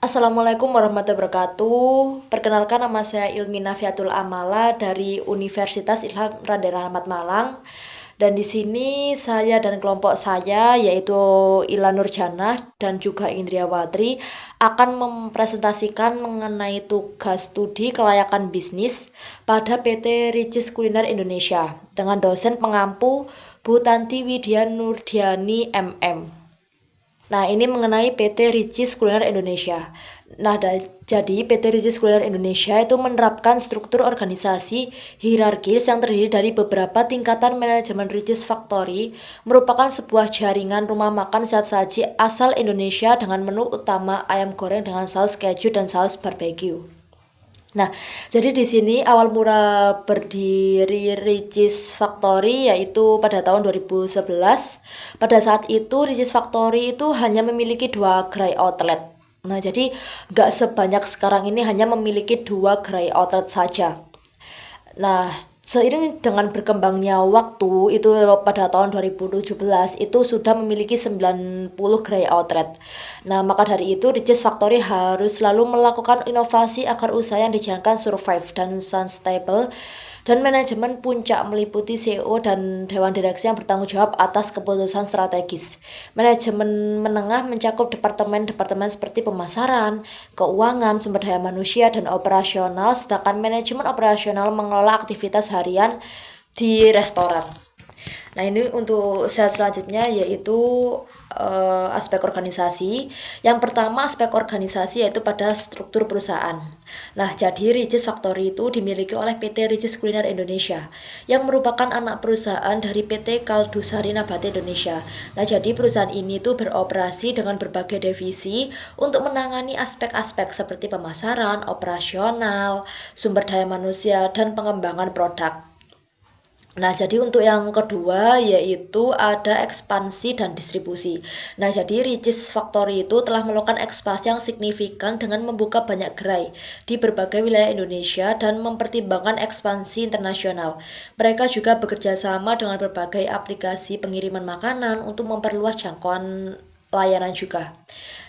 Assalamualaikum warahmatullahi wabarakatuh. Perkenalkan, nama saya Ilmina Fiatul Amala dari Universitas Ilham Radar Rahmat Malang. Dan di sini saya dan kelompok saya yaitu Ila Nurjanah dan juga Indriawatri akan mempresentasikan mengenai tugas studi kelayakan bisnis pada PT Ricis Kuliner Indonesia dengan dosen pengampu Bu Tanti Widya Nurdiani MM. Nah, ini mengenai PT Ricis Kuliner Indonesia. Nah, jadi PT Ricis Kuliner Indonesia itu menerapkan struktur organisasi hierarkis yang terdiri dari beberapa tingkatan manajemen Ricis Factory, merupakan sebuah jaringan rumah makan siap saji asal Indonesia dengan menu utama ayam goreng dengan saus keju dan saus barbeque. Nah, jadi di sini awal mula berdiri Ricis Factory yaitu pada tahun 2011. Pada saat itu Ricis Factory itu hanya memiliki 2 gerai outlet. Nah, jadi nggak sebanyak sekarang ini hanya memiliki 2 gerai outlet saja. Nah, seiring dengan berkembangnya waktu itu pada tahun 2017 itu sudah memiliki 90 gerai outlet. Nah, maka dari itu Ricis Factory harus selalu melakukan inovasi agar usaha yang dijalankan survive dan sustainable, dan manajemen puncak meliputi CEO dan dewan direksi yang bertanggung jawab atas keputusan strategis. Manajemen menengah mencakup departemen-departemen seperti pemasaran, keuangan, sumber daya manusia, dan operasional, sedangkan manajemen operasional mengelola aktivitas harian di restoran. Nah, ini untuk slide selanjutnya yaitu aspek organisasi. Yang pertama, aspek organisasi yaitu pada struktur perusahaan. Nah, jadi Ricis Factory itu dimiliki oleh PT Ricis Kuliner Indonesia yang merupakan anak perusahaan dari PT Kaldusari Nabati Indonesia. Nah, jadi perusahaan ini tuh beroperasi dengan berbagai divisi untuk menangani aspek-aspek seperti pemasaran, operasional, sumber daya manusia, dan pengembangan produk. Nah, jadi untuk yang kedua yaitu ada ekspansi dan distribusi. Nah, jadi Ricis Factory itu telah melakukan ekspansi yang signifikan dengan membuka banyak gerai di berbagai wilayah Indonesia dan mempertimbangkan ekspansi internasional. Mereka juga bekerja sama dengan berbagai aplikasi pengiriman makanan untuk memperluas jangkauan layanan juga.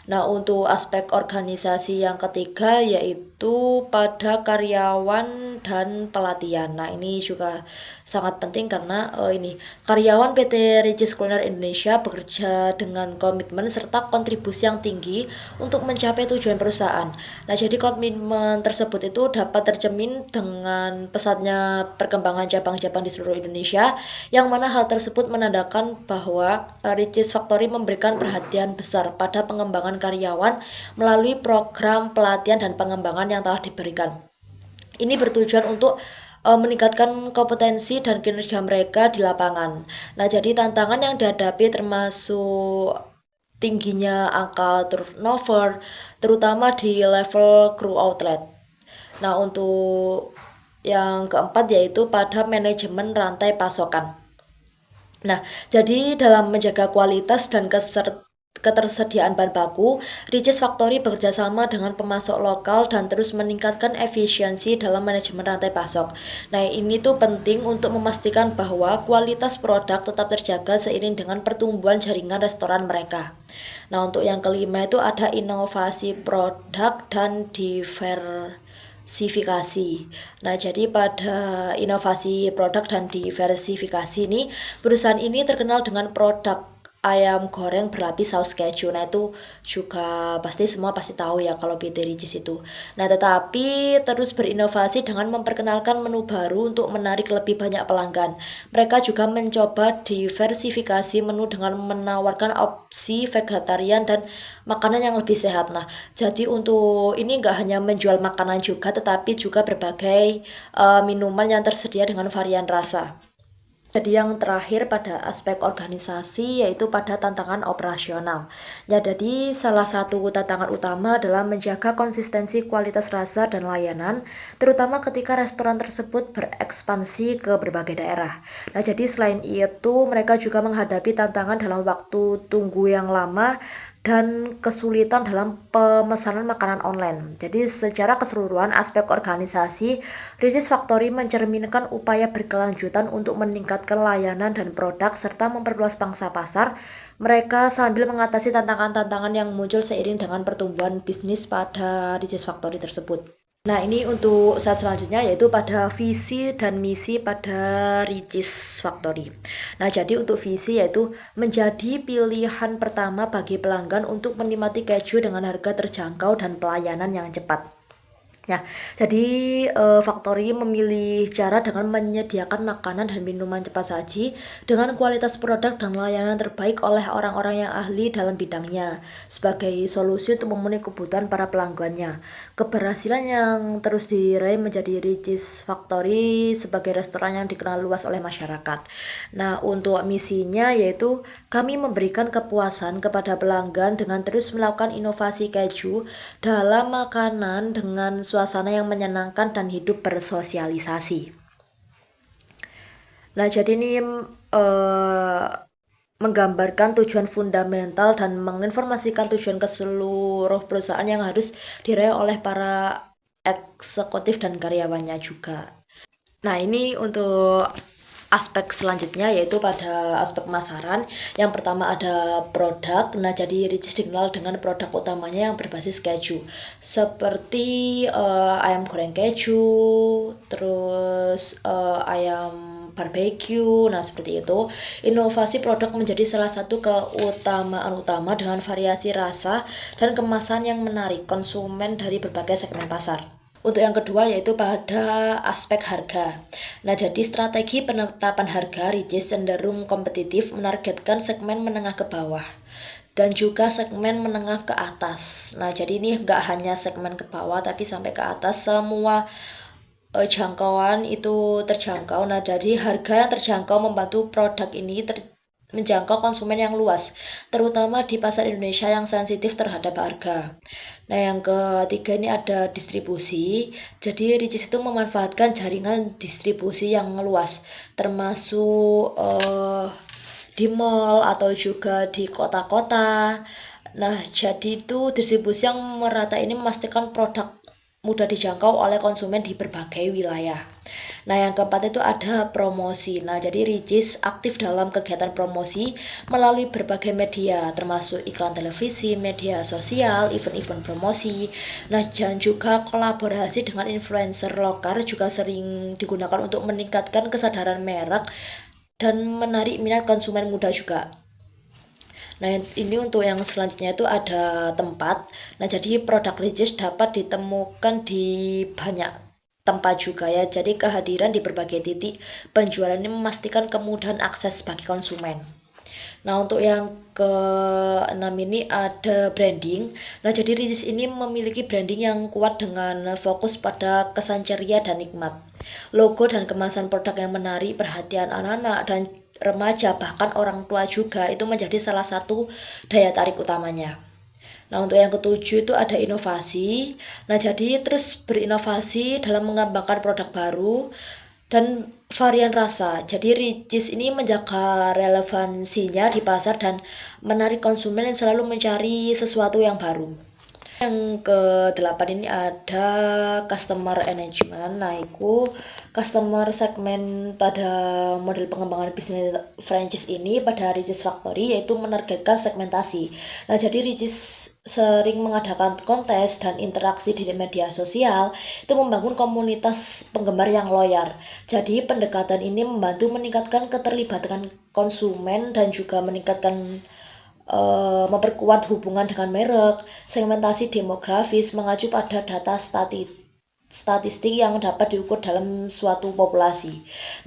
Nah, untuk aspek organisasi yang ketiga yaitu pada karyawan dan pelatihan. Nah, ini juga sangat penting karena ini karyawan PT Ricis Kuliner Indonesia bekerja dengan komitmen serta kontribusi yang tinggi untuk mencapai tujuan perusahaan. Nah, jadi komitmen tersebut itu dapat tercermin dengan pesatnya perkembangan cabang-cabang di seluruh Indonesia, yang mana hal tersebut menandakan bahwa Ricis Factory memberikan perhatian besar pada pengembangan karyawan melalui program pelatihan dan pengembangan yang telah diberikan. Ini bertujuan untuk meningkatkan kompetensi dan kinerja mereka di lapangan. Nah, jadi tantangan yang dihadapi termasuk tingginya angka turnover, terutama di level kru outlet. Nah, untuk yang keempat yaitu pada manajemen rantai pasokan. Nah, jadi dalam menjaga kualitas dan ketersediaan bahan baku, Ricis Factory bekerjasama dengan pemasok lokal dan terus meningkatkan efisiensi dalam manajemen rantai pasok. Nah, ini tuh penting untuk memastikan bahwa kualitas produk tetap terjaga seiring dengan pertumbuhan jaringan restoran mereka. Nah, untuk yang kelima itu ada inovasi produk dan diversifikasi. Nah, jadi pada inovasi produk dan diversifikasi ini, perusahaan ini terkenal dengan produk ayam goreng berlapis saus keju. Nah, itu juga semua pasti tahu ya kalau PT Ricis itu. Nah, tetapi terus berinovasi dengan memperkenalkan menu baru untuk menarik lebih banyak pelanggan. Mereka juga mencoba diversifikasi menu dengan menawarkan opsi vegetarian dan makanan yang lebih sehat. Nah, jadi untuk ini nggak hanya menjual makanan juga, tetapi juga berbagai minuman yang tersedia dengan varian rasa. Jadi yang terakhir pada aspek organisasi yaitu pada tantangan operasional. Ya, jadi salah satu tantangan utama adalah menjaga konsistensi kualitas rasa dan layanan, terutama ketika restoran tersebut berekspansi ke berbagai daerah. Nah, jadi selain itu mereka juga menghadapi tantangan dalam waktu tunggu yang lama dan kesulitan dalam pemesanan makanan online. Jadi secara keseluruhan aspek organisasi, Ricis Factory mencerminkan upaya berkelanjutan untuk meningkatkan layanan dan produk serta memperluas pangsa pasar mereka sambil mengatasi tantangan-tantangan yang muncul seiring dengan pertumbuhan bisnis pada Ricis Factory tersebut. Nah, ini untuk slide selanjutnya yaitu pada visi dan misi pada Ricis Factory. Nah, jadi untuk visi yaitu menjadi pilihan pertama bagi pelanggan untuk menikmati keju dengan harga terjangkau dan pelayanan yang cepat. Nah, jadi Factory memilih cara dengan menyediakan makanan dan minuman cepat saji dengan kualitas produk dan layanan terbaik oleh orang-orang yang ahli dalam bidangnya sebagai solusi untuk memenuhi kebutuhan para pelanggannya. Keberhasilan yang terus diraih menjadi Ricis Factory sebagai restoran yang dikenal luas oleh masyarakat. Nah, untuk misinya yaitu kami memberikan kepuasan kepada pelanggan dengan terus melakukan inovasi keju dalam makanan dengan suasana yang menyenangkan dan hidup bersosialisasi. Nah, jadi ini menggambarkan tujuan fundamental dan menginformasikan tujuan ke seluruh perusahaan yang harus diraih oleh para eksekutif dan karyawannya juga. Nah, ini untuk aspek selanjutnya yaitu pada aspek pemasaran. Yang pertama ada produk. Nah, jadi Ricis dikenal dengan produk utamanya yang berbasis keju seperti ayam goreng keju, terus ayam barbecue. Nah, seperti itu. Inovasi produk menjadi salah satu keutamaan utama dengan variasi rasa dan kemasan yang menarik konsumen dari berbagai segmen pasar. Untuk yang kedua yaitu pada aspek harga. Nah, jadi strategi penetapan harga Ricis cenderung kompetitif menargetkan segmen menengah ke bawah dan juga segmen menengah ke atas. Nah, jadi ini nggak hanya segmen ke bawah tapi sampai ke atas semua jangkauan itu terjangkau. Nah, jadi harga yang terjangkau membantu produk ini menjangkau konsumen yang luas, terutama di pasar Indonesia yang sensitif terhadap harga. Nah, yang ketiga ini ada distribusi. Jadi Ricis itu memanfaatkan jaringan distribusi yang luas, termasuk di mall atau juga di kota-kota. Nah, jadi itu distribusi yang merata ini memastikan produk mudah dijangkau oleh konsumen di berbagai wilayah. Nah, yang keempat itu ada promosi. Nah, jadi Ricis aktif dalam kegiatan promosi melalui berbagai media, termasuk iklan televisi, media sosial, event-event promosi. Nah, dan juga kolaborasi dengan influencer lokal juga sering digunakan untuk meningkatkan kesadaran merek dan menarik minat konsumen muda juga. Nah, ini untuk yang selanjutnya itu ada tempat. Nah, jadi produk Ricis dapat ditemukan di banyak tempat juga ya. Jadi kehadiran di berbagai titik penjualan ini memastikan kemudahan akses bagi konsumen. Nah, untuk yang ke-6 ini ada branding. Nah, jadi Ricis ini memiliki branding yang kuat dengan fokus pada kesan ceria dan nikmat. Logo dan kemasan produk yang menarik perhatian anak-anak dan remaja bahkan orang tua juga itu menjadi salah satu daya tarik utamanya. Nah, untuk yang ketujuh itu ada inovasi. Nah, jadi terus berinovasi dalam mengembangkan produk baru dan varian rasa. Jadi Ricis ini menjaga relevansinya di pasar dan menarik konsumen yang selalu mencari sesuatu yang baru. Yang ke-8 ini ada customer engagement. Nah, itu customer segmen pada model pengembangan bisnis franchise ini pada Ricis Factory yaitu menargetkan segmentasi. Nah, jadi Ricis sering mengadakan kontes dan interaksi di media sosial itu membangun komunitas penggemar yang loyal. Jadi pendekatan ini membantu meningkatkan keterlibatan konsumen dan juga meningkatkan memperkuat hubungan dengan merek. Segmentasi demografis mengacu pada data statistik yang dapat diukur dalam suatu populasi.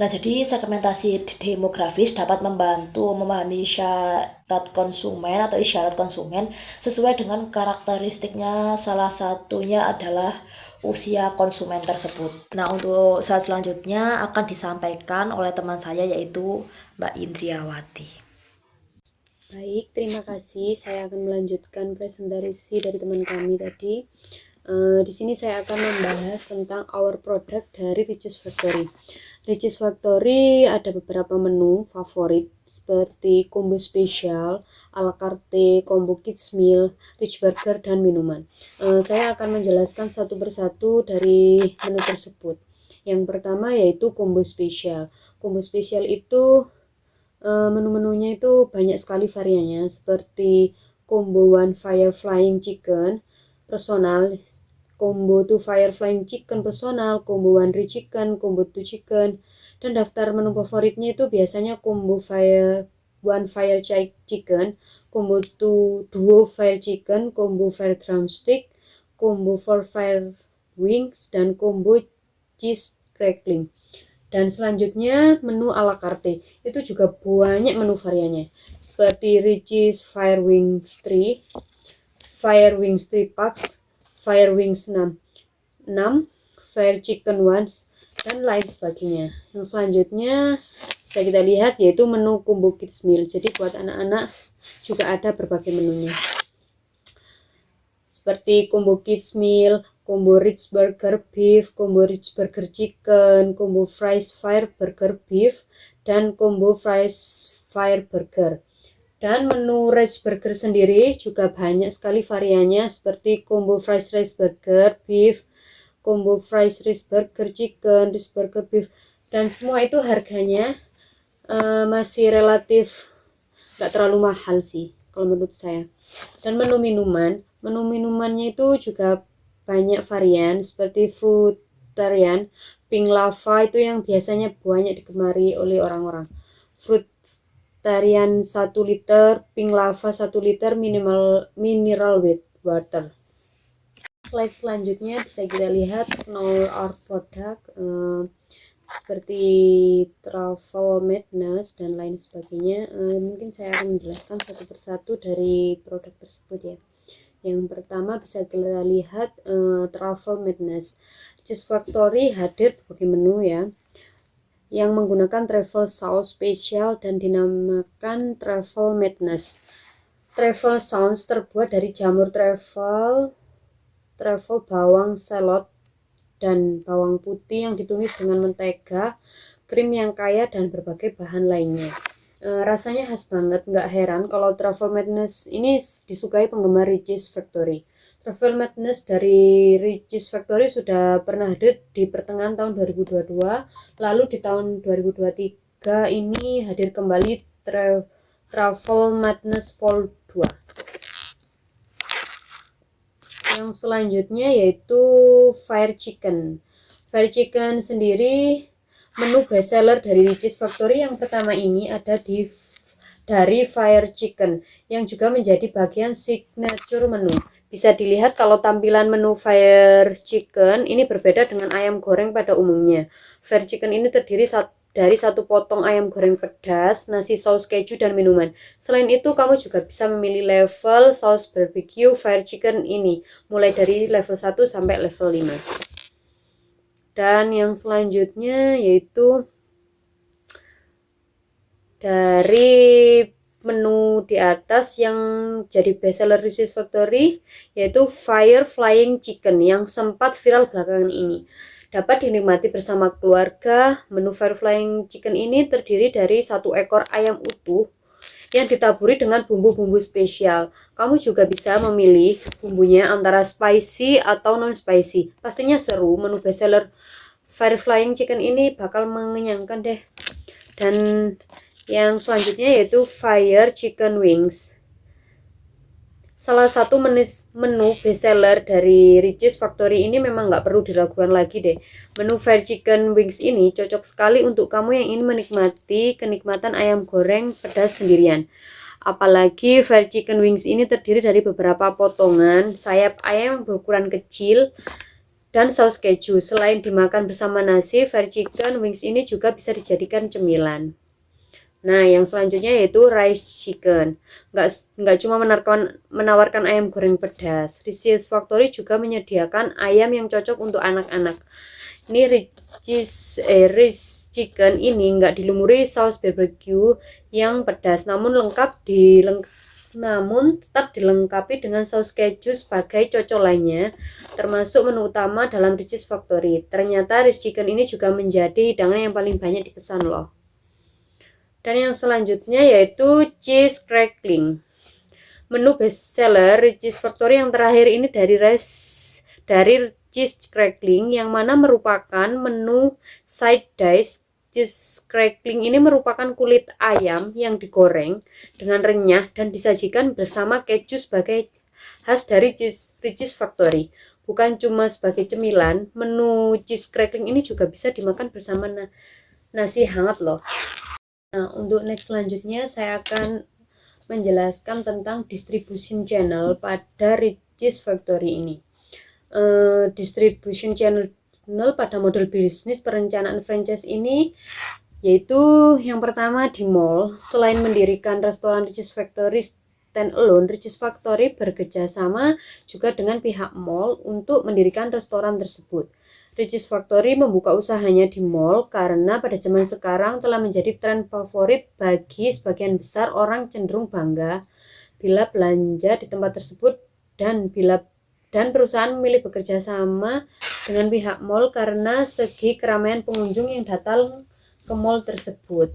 Nah, jadi segmentasi demografis dapat membantu memahami isyarat konsumen sesuai dengan karakteristiknya. Salah satunya adalah usia konsumen tersebut. Nah, untuk saat selanjutnya akan disampaikan oleh teman saya yaitu Mbak Indriawati. Baik, terima kasih. Saya akan melanjutkan presentasi dari teman kami tadi. Di sini saya akan membahas tentang our product dari Ricis Factory. Ricis Factory ada beberapa menu favorit seperti combo spesial, ala carte, combo kids meal, rich burger, dan minuman. Saya akan menjelaskan satu persatu dari menu tersebut. Yang pertama yaitu combo spesial. Combo spesial itu menu-menunya itu banyak sekali variannya, seperti combo one fire flying chicken personal, combo 2 fire flying chicken personal, combo 1 rich chicken, combo 2 chicken, dan daftar menu favoritnya itu biasanya combo fire 1 fire chicken, combo 2 duo fire chicken, combo fire drumstick, combo 4 fire wings, dan combo cheese crackling. Dan selanjutnya menu ala carte, itu juga banyak menu variannya, seperti Richeese Fire Wings 3, Fire Wings 3 packs, Fire Wings 6, Fire Chicken Ones, dan lain sebagainya. Yang selanjutnya bisa kita lihat yaitu menu combo kids meal. Jadi buat anak-anak juga ada berbagai menunya, seperti combo kids meal, combo rich burger beef, combo rich burger chicken, combo fries fire burger beef, dan combo fries fire burger. Dan menu rice burger sendiri juga banyak sekali variannya, seperti combo fries rice burger beef, combo fries rice burger chicken, rice burger beef, dan semua itu harganya masih relatif gak terlalu mahal sih kalau menurut saya. Dan menu minumannya itu juga banyak varian, seperti fruitarian, pink lava itu yang biasanya banyak digemari oleh orang-orang. Fruitarian 1 liter, pink lava 1 liter, mineral with water. Slide selanjutnya bisa kita lihat know our product, seperti travel madness dan lain sebagainya. Mungkin saya akan menjelaskan satu persatu dari produk tersebut ya. Yang pertama bisa kita lihat travel madness. Cheese Factory hadir berbagai menu ya, yang menggunakan travel sauce spesial dan dinamakan travel madness. Travel sauce terbuat dari jamur travel, bawang salad, dan bawang putih yang ditumis dengan mentega, krim yang kaya, dan berbagai bahan lainnya. Rasanya khas banget, nggak heran kalau Travel Madness ini disukai penggemar Richeese Factory. Travel Madness dari Richeese Factory sudah pernah hadir di pertengahan tahun 2022, lalu di tahun 2023 ini hadir kembali Travel Madness Vol 2. Yang selanjutnya yaitu Fire Chicken. Fire Chicken sendiri menu bestseller dari Richeese Factory yang pertama ini ada dari Fire Chicken, yang juga menjadi bagian signature menu. Bisa dilihat kalau tampilan menu Fire Chicken ini berbeda dengan ayam goreng pada umumnya. Fire Chicken ini terdiri dari satu potong ayam goreng pedas, nasi saus keju, dan minuman. Selain itu, kamu juga bisa memilih level saus barbecue Fire Chicken ini, mulai dari level 1 sampai level 5. Dan yang selanjutnya yaitu dari menu di atas yang jadi bestseller Richeese Factory, yaitu Fire Flying Chicken yang sempat viral belakangan ini. Dapat dinikmati bersama keluarga. Menu Fire Flying Chicken ini terdiri dari 1 ekor ayam utuh yang ditaburi dengan bumbu-bumbu spesial. Kamu juga bisa memilih bumbunya antara spicy atau non spicy. Pastinya seru, menu bestseller Fire Flying Chicken ini bakal mengenyangkan deh. Dan yang selanjutnya yaitu Fire Chicken Wings. Salah satu menu bestseller dari Richeese Factory ini memang nggak perlu diragukan lagi deh. Menu Fire Chicken Wings ini cocok sekali untuk kamu yang ingin menikmati kenikmatan ayam goreng pedas sendirian. Apalagi Fire Chicken Wings ini terdiri dari beberapa potongan sayap ayam yang berukuran kecil dan saus keju. Selain dimakan bersama nasi, Fire Chicken Wings ini juga bisa dijadikan cemilan. Nah, yang selanjutnya yaitu rice chicken. Nggak cuma menawarkan ayam goreng pedas. Richeese Factory juga menyediakan ayam yang cocok untuk anak-anak. Ini rice chicken ini nggak dilumuri saus barbecue yang pedas, namun tetap dilengkapi dengan saus keju sebagai cocolannya, termasuk menu utama dalam Richeese Factory. Ternyata rice chicken ini juga menjadi hidangan yang paling banyak dipesan loh. Dan yang selanjutnya yaitu cheese crackling. Menu bestseller Richeese Factory yang terakhir ini dari cheese crackling, yang mana merupakan menu side dish. Cheese crackling ini merupakan kulit ayam yang digoreng dengan renyah dan disajikan bersama keju sebagai khas dari Richeese Factory. Bukan cuma sebagai cemilan, menu cheese crackling ini juga bisa dimakan bersama nasi hangat loh. Nah, untuk next selanjutnya saya akan menjelaskan tentang distribution channel pada Richeese Factory ini. Distribution channel pada model bisnis perencanaan franchise ini yaitu yang pertama di mall. Selain mendirikan restoran Richeese Factory standalone, Richeese Factory bekerja sama juga dengan pihak mall untuk mendirikan restoran tersebut. Richeese Factory membuka usahanya di mall karena pada zaman sekarang telah menjadi tren favorit bagi sebagian besar orang, cenderung bangga bila belanja di tempat tersebut dan perusahaan memilih bekerja sama dengan pihak mall karena segi keramaian pengunjung yang datang ke mall tersebut.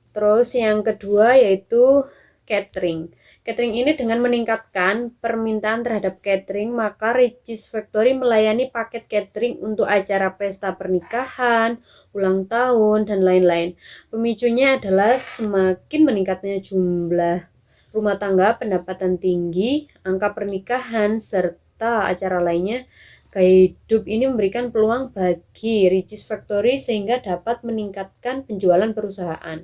Terus yang kedua yaitu catering. Catering ini dengan meningkatkan permintaan terhadap catering, maka Richeese Factory melayani paket catering untuk acara pesta pernikahan, ulang tahun, dan lain-lain. Pemicunya adalah semakin meningkatnya jumlah rumah tangga, pendapatan tinggi, angka pernikahan, serta acara lainnya. Gaya hidup ini memberikan peluang bagi Richeese Factory sehingga dapat meningkatkan penjualan perusahaan.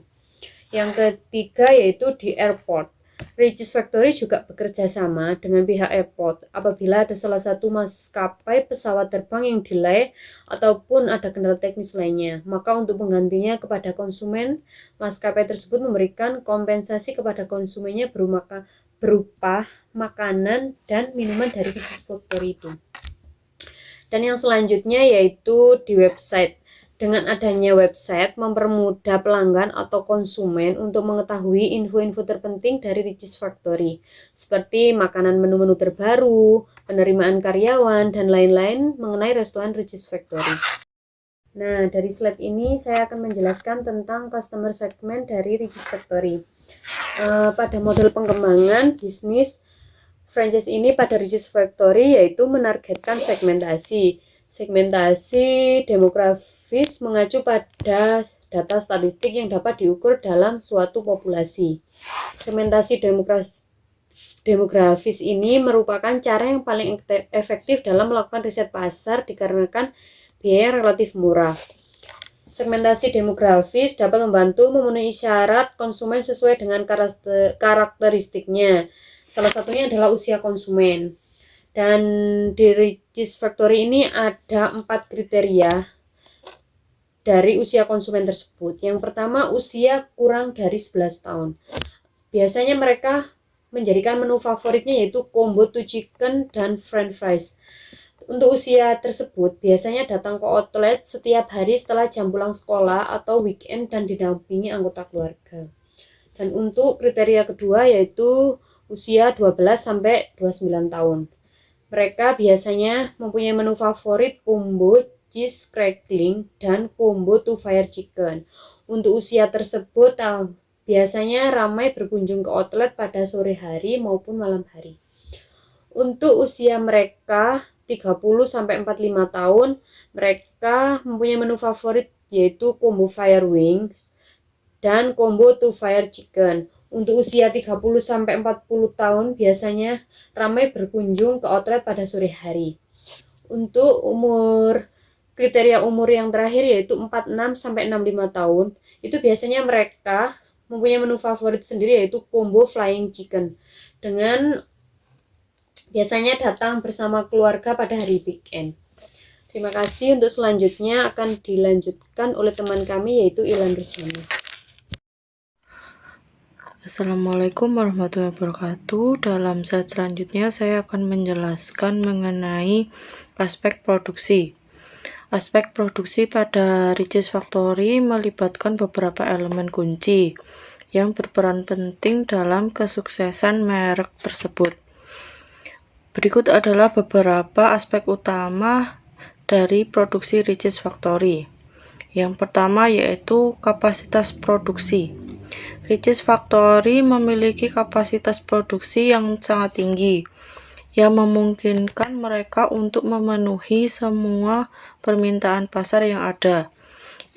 Yang ketiga yaitu di airport. Richeese Factory juga bekerja sama dengan pihak airport. Apabila ada salah satu maskapai pesawat terbang yang delay ataupun ada kendala teknis lainnya, maka untuk penggantinya kepada konsumen, maskapai tersebut memberikan kompensasi kepada konsumennya berupa makanan dan minuman dari Richeese Factory itu. Dan yang selanjutnya yaitu di website. Dengan adanya website, mempermudah pelanggan atau konsumen untuk mengetahui info-info terpenting dari Richeese Factory, seperti makanan menu-menu terbaru, penerimaan karyawan, dan lain-lain mengenai restoran Richeese Factory. Nah, dari slide ini saya akan menjelaskan tentang customer segment dari Richeese Factory. Pada model pengembangan bisnis franchise ini pada Richeese Factory yaitu menargetkan segmentasi demografis mengacu pada data statistik yang dapat diukur dalam suatu populasi. Segmentasi demografis ini merupakan cara yang paling efektif dalam melakukan riset pasar dikarenakan biaya yang relatif murah. Segmentasi demografis dapat membantu memenuhi syarat konsumen sesuai dengan karakteristiknya. Salah satunya adalah usia konsumen. Dan di Richeese Factory ini ada 4 kriteria dari usia konsumen tersebut. Yang pertama, usia kurang dari 11 tahun. Biasanya mereka menjadikan menu favoritnya yaitu combo 2 chicken dan french fries. Untuk usia tersebut biasanya datang ke outlet setiap hari setelah jam pulang sekolah atau weekend dan didampingi anggota keluarga. Dan untuk kriteria kedua yaitu usia 12-29 tahun. Mereka biasanya mempunyai menu favorit combo cheese crackling dan combo 2 fire chicken. Untuk usia tersebut biasanya ramai berkunjung ke outlet pada sore hari maupun malam hari. Untuk usia mereka 30-45 tahun, mereka mempunyai menu favorit yaitu combo fire wings dan combo 2 fire chicken. Untuk usia 30-40 tahun biasanya ramai berkunjung ke outlet pada sore hari. Untuk kriteria umur yang terakhir yaitu 46-65 tahun, itu biasanya mereka mempunyai menu favorit sendiri yaitu combo flying chicken. Dengan biasanya datang bersama keluarga pada hari weekend. Terima kasih. Untuk selanjutnya akan dilanjutkan oleh teman kami yaitu Ilan Rujani. Assalamualaikum warahmatullahi wabarakatuh. Dalam slide selanjutnya saya akan menjelaskan mengenai aspek produksi. Aspek produksi pada Richeese Factory melibatkan beberapa elemen kunci yang berperan penting dalam kesuksesan merek tersebut. Berikut adalah beberapa aspek utama dari produksi Richeese Factory, Yang pertama yaitu kapasitas produksi. Richeese Factory memiliki kapasitas produksi yang sangat tinggi, yang memungkinkan mereka untuk memenuhi semua permintaan pasar yang ada.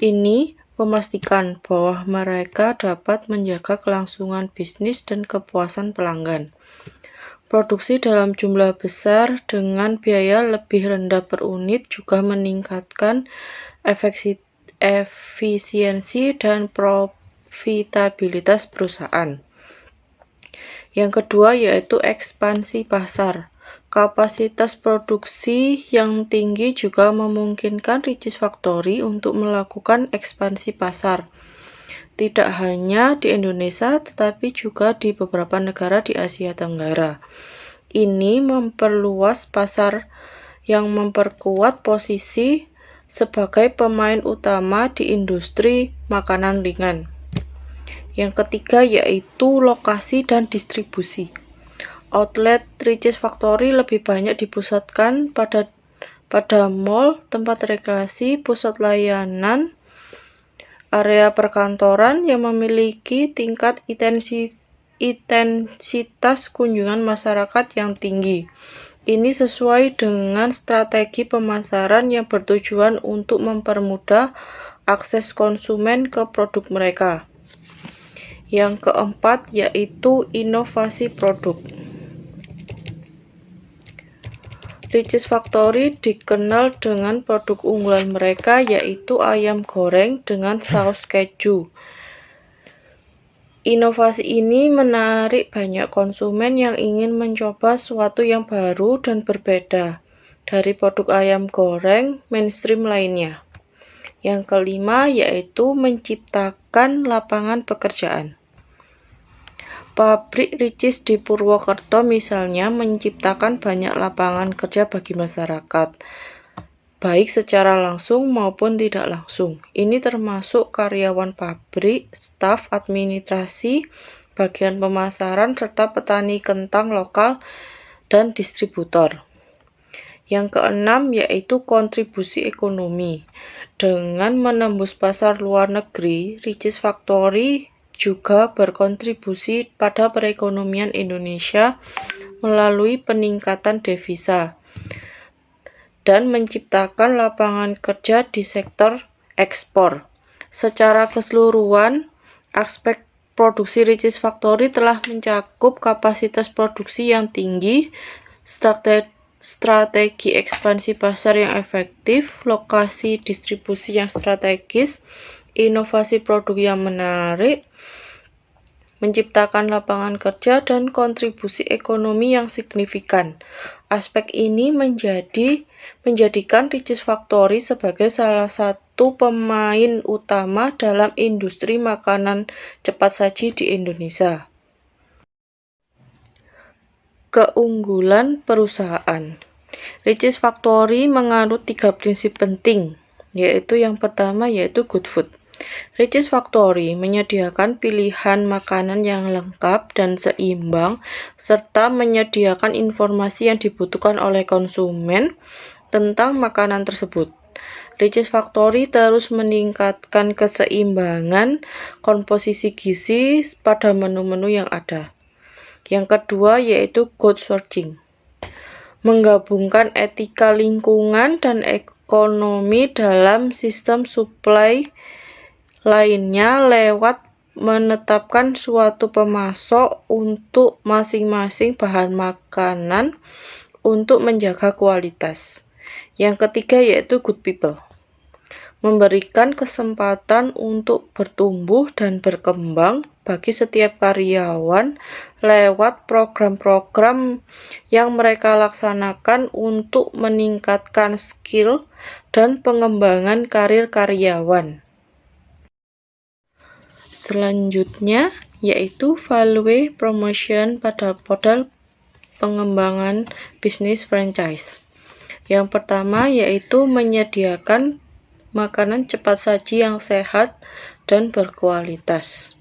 Ini memastikan bahwa mereka dapat menjaga kelangsungan bisnis dan kepuasan pelanggan. Produksi dalam jumlah besar dengan biaya lebih rendah per unit juga meningkatkan efisiensi dan profitabilitas perusahaan. Yang kedua yaitu ekspansi pasar. Kapasitas produksi yang tinggi juga memungkinkan Richeese Factory untuk melakukan ekspansi pasar. Tidak hanya di Indonesia, tetapi juga di beberapa negara di Asia Tenggara. Ini memperluas pasar yang memperkuat posisi sebagai pemain utama di industri makanan ringan. Yang ketiga yaitu lokasi dan distribusi. Outlet Richeese Factory lebih banyak dipusatkan pada mall, tempat rekreasi, pusat layanan, area perkantoran yang memiliki tingkat intensitas kunjungan masyarakat yang tinggi. Ini sesuai dengan strategi pemasaran yang bertujuan untuk mempermudah akses konsumen ke produk mereka. Yang keempat yaitu inovasi produk. Richeese Factory dikenal dengan produk unggulan mereka yaitu ayam goreng dengan saus keju. Inovasi ini menarik banyak konsumen yang ingin mencoba sesuatu yang baru dan berbeda dari produk ayam goreng mainstream lainnya. Yang kelima yaitu menciptakan lapangan pekerjaan. Pabrik Richeese di Purwokerto misalnya menciptakan banyak lapangan kerja bagi masyarakat, baik secara langsung maupun tidak langsung. Ini termasuk karyawan pabrik, staf administrasi, bagian pemasaran, serta petani kentang lokal dan distributor. Yang keenam yaitu kontribusi ekonomi. Dengan menembus pasar luar negeri, Richeese Factory juga berkontribusi pada perekonomian Indonesia melalui peningkatan devisa dan menciptakan lapangan kerja di sektor ekspor. Secara keseluruhan, aspek produksi Richeese Factory telah mencakup kapasitas produksi yang tinggi, strategi ekspansi pasar yang efektif, lokasi distribusi yang strategis, inovasi produk yang menarik, menciptakan lapangan kerja, dan kontribusi ekonomi yang signifikan. Aspek ini menjadikan Richeese Factory sebagai salah satu pemain utama dalam industri makanan cepat saji di Indonesia. Keunggulan perusahaan. Richeese Factory menganut 3 prinsip penting, yaitu yang pertama yaitu good food. Richeese Factory menyediakan pilihan makanan yang lengkap dan seimbang, serta menyediakan informasi yang dibutuhkan oleh konsumen tentang makanan tersebut. Richeese Factory terus meningkatkan keseimbangan komposisi gizi pada menu-menu yang ada. Yang kedua yaitu good sourcing. Menggabungkan etika lingkungan dan ekonomi dalam sistem supply lainnya lewat menetapkan suatu pemasok untuk masing-masing bahan makanan untuk menjaga kualitas. Yang ketiga yaitu good people. Memberikan kesempatan untuk bertumbuh dan berkembang bagi setiap karyawan lewat program-program yang mereka laksanakan untuk meningkatkan skill dan pengembangan karir karyawan. Selanjutnya yaitu value promotion pada modal pengembangan bisnis franchise. Yang pertama yaitu menyediakan makanan cepat saji yang sehat dan berkualitas.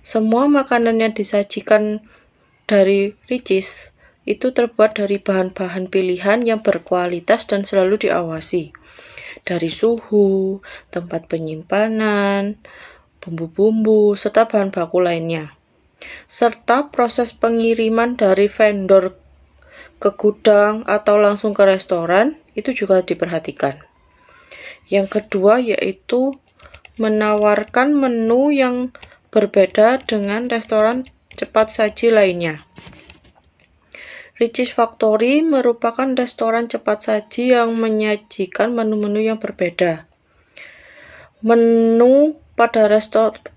Semua makanan yang disajikan dari Richeese itu terbuat dari bahan-bahan pilihan yang berkualitas dan selalu diawasi. dari suhu, tempat penyimpanan, bumbu-bumbu, serta bahan baku lainnya. Serta proses pengiriman dari vendor ke gudang atau langsung ke restoran itu juga diperhatikan. Yang kedua yaitu menawarkan menu yang berbeda dengan restoran cepat saji lainnya. Richeese Factory merupakan restoran cepat saji yang menyajikan menu-menu yang berbeda. Menu pada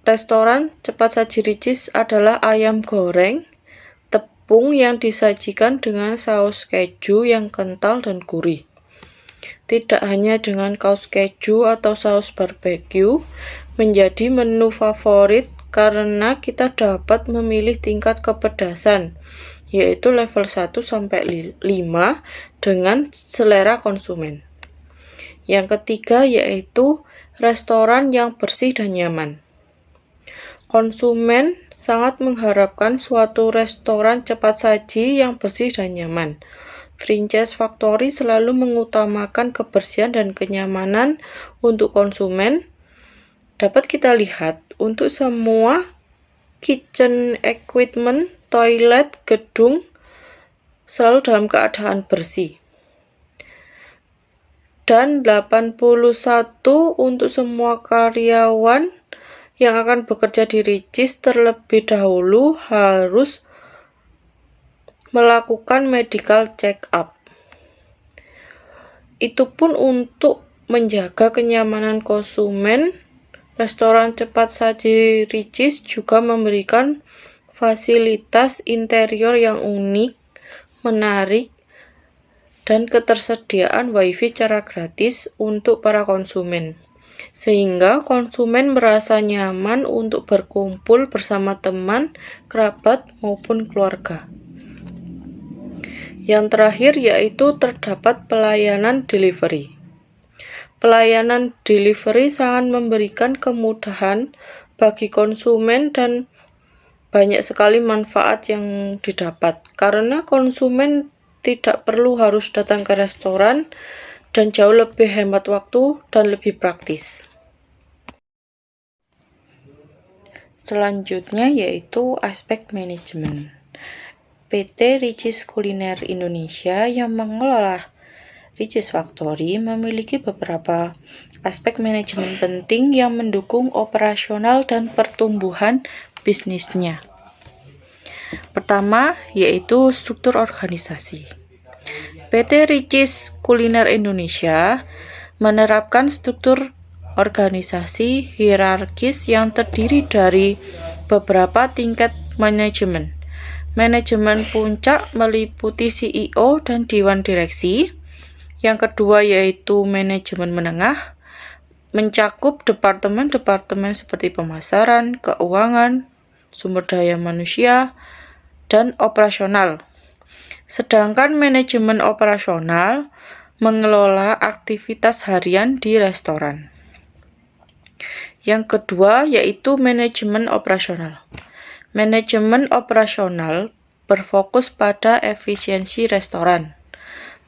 restoran cepat saji Richeese adalah ayam goreng, tepung yang disajikan dengan saus keju yang kental dan gurih. Tidak hanya dengan kaos keju atau saus barbecue menjadi menu favorit karena kita dapat memilih tingkat kepedasan, yaitu level 1 sampai 5 dengan selera konsumen. Yang ketiga yaitu restoran yang bersih dan nyaman. Konsumen sangat mengharapkan suatu restoran cepat saji yang bersih dan nyaman. Richeese Factory selalu mengutamakan kebersihan dan kenyamanan untuk konsumen. Dapat kita lihat untuk semua kitchen equipment, toilet, gedung selalu dalam keadaan bersih. Dan 81 untuk semua karyawan yang akan bekerja di Richeese terlebih dahulu harus melakukan medical check up. Itu pun untuk menjaga kenyamanan konsumen. Restoran cepat saji Richeese juga memberikan fasilitas interior yang unik, menarik, dan ketersediaan wifi secara gratis untuk para konsumen. Sehingga konsumen merasa nyaman untuk berkumpul bersama teman, kerabat, maupun keluarga. Yang terakhir yaitu terdapat pelayanan delivery. Pelayanan delivery sangat memberikan kemudahan bagi konsumen dan banyak sekali manfaat yang didapat karena konsumen tidak perlu harus datang ke restoran dan jauh lebih hemat waktu dan lebih praktis. Selanjutnya yaitu aspek manajemen. PT Richeese Kuliner Indonesia yang mengelola Richeese Factory memiliki beberapa aspek manajemen penting yang mendukung operasional dan pertumbuhan bisnisnya. Pertama, yaitu struktur organisasi. PT Richeese Kuliner Indonesia menerapkan struktur organisasi hierarkis yang terdiri dari beberapa tingkat manajemen. Manajemen puncak meliputi CEO dan Dewan Direksi. Yang kedua yaitu manajemen menengah, mencakup departemen-departemen seperti pemasaran, keuangan, sumber daya manusia, dan operasional. Sedangkan manajemen operasional mengelola aktivitas harian di restoran. Yang kedua yaitu manajemen operasional. Manajemen operasional berfokus pada efisiensi restoran,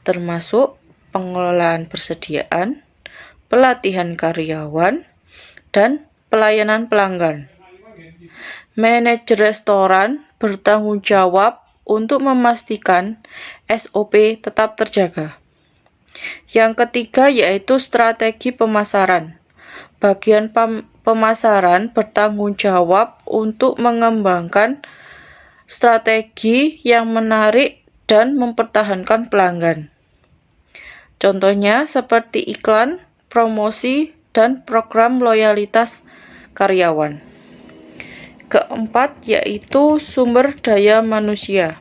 termasuk pengelolaan persediaan, pelatihan karyawan, dan pelayanan pelanggan. Manajer restoran bertanggung jawab untuk memastikan SOP tetap terjaga. Yang ketiga yaitu strategi pemasaran. Bagian pemasaran bertanggung jawab untuk mengembangkan strategi yang menarik dan mempertahankan pelanggan. Contohnya seperti iklan, promosi, dan program loyalitas karyawan. Keempat yaitu sumber daya manusia.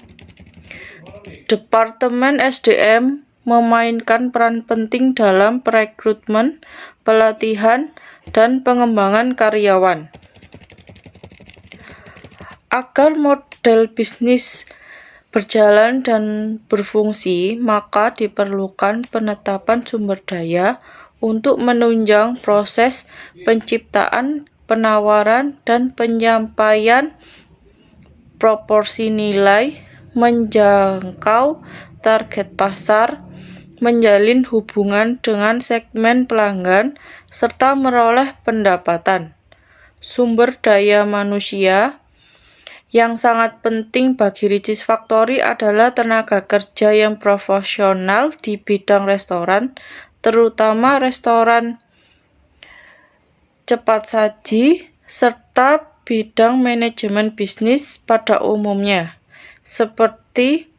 Departemen SDM memainkan peran penting dalam perekrutmen, pelatihan, dan pengembangan karyawan. Agar model bisnis berjalan dan berfungsi, maka diperlukan penetapan sumber daya untuk menunjang proses penciptaan, penawaran, dan penyampaian proporsi nilai, menjangkau target pasar, menjalin hubungan dengan segmen pelanggan, serta meroleh pendapatan. Sumber daya manusia yang sangat penting bagi Richeese Factory adalah tenaga kerja yang profesional di bidang restoran, terutama restoran cepat saji, serta bidang manajemen bisnis pada umumnya, seperti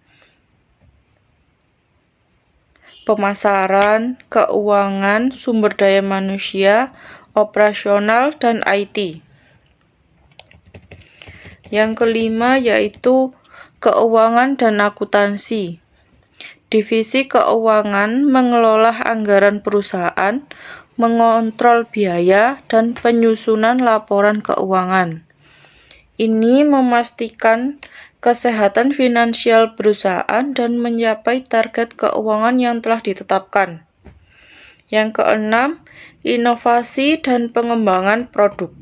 pemasaran, keuangan, sumber daya manusia, operasional, dan IT. Yang kelima yaitu keuangan dan akuntansi. Divisi keuangan mengelola anggaran perusahaan, mengontrol biaya, dan penyusunan laporan keuangan. Ini memastikan kesehatan finansial perusahaan dan mencapai target keuangan yang telah ditetapkan. Yang keenam, inovasi dan pengembangan produk.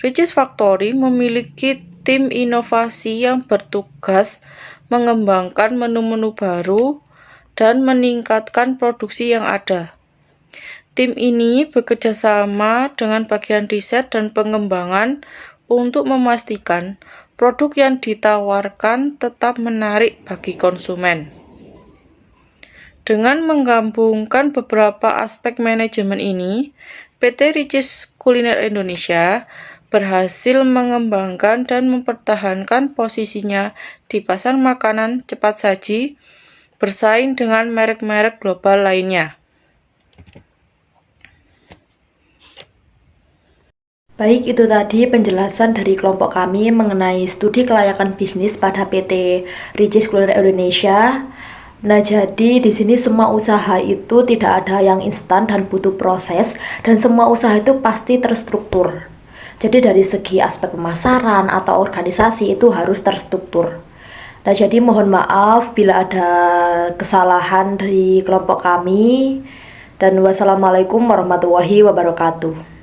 Richeese Factory memiliki tim inovasi yang bertugas mengembangkan menu-menu baru dan meningkatkan produksi yang ada. Tim ini bekerja sama dengan bagian riset dan pengembangan untuk memastikan produk yang ditawarkan tetap menarik bagi konsumen. Dengan menggabungkan beberapa aspek manajemen ini, PT Richeese Kuliner Indonesia berhasil mengembangkan dan mempertahankan posisinya di pasar makanan cepat saji, bersaing dengan merek-merek global lainnya. Baik, itu tadi penjelasan dari kelompok kami mengenai studi kelayakan bisnis pada PT Richeese Kuliner Indonesia. Nah, jadi di sini semua usaha itu tidak ada yang instan dan butuh proses, dan semua usaha itu pasti terstruktur. Jadi dari segi aspek pemasaran atau organisasi itu harus terstruktur. Nah, jadi mohon maaf bila ada kesalahan dari kelompok kami, dan wassalamualaikum warahmatullahi wabarakatuh.